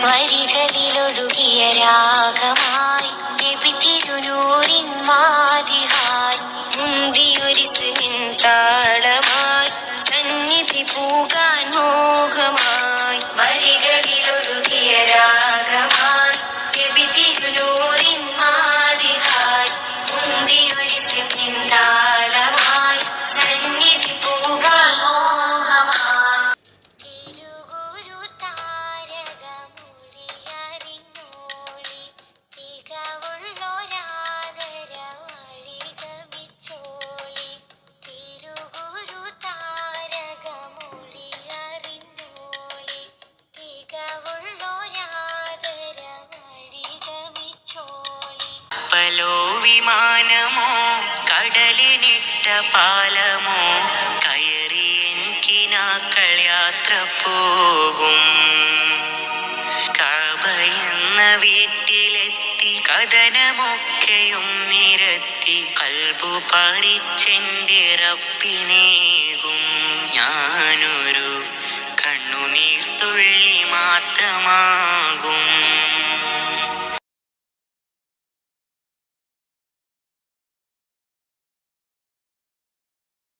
വരികളിലൊഴുകിയ രാഗമായി തിരുനൂറിൻ മാതിഹായി മുന്തിയൊരിസുവിൻ താളമായി സന്നിധി പൂകാൻ മോഹമായി വരികളിലൊഴുകിയ രാഗമായി തിരുനൂറിൻ മാതിഹായി മുന്തിയൊരിസുവിൻ താളമായി സന്നിധി പൂകാൻ മോഹമായി കപ്പലോ വിമാനമോ കടലിനിട്ട പാലമോ കയറി കിനാക്കൾ യാത്ര പോകും. കഅബയെന്ന വീട്ടിലെത്തി കഥനമൊക്കെയും നിരത്തി കൽബു പറിച്ചെന്റെ റബ്ബിനേകും. ഞാനൊരു കണ്ണുനീർത്തുള്ളി മാത്രമാകും.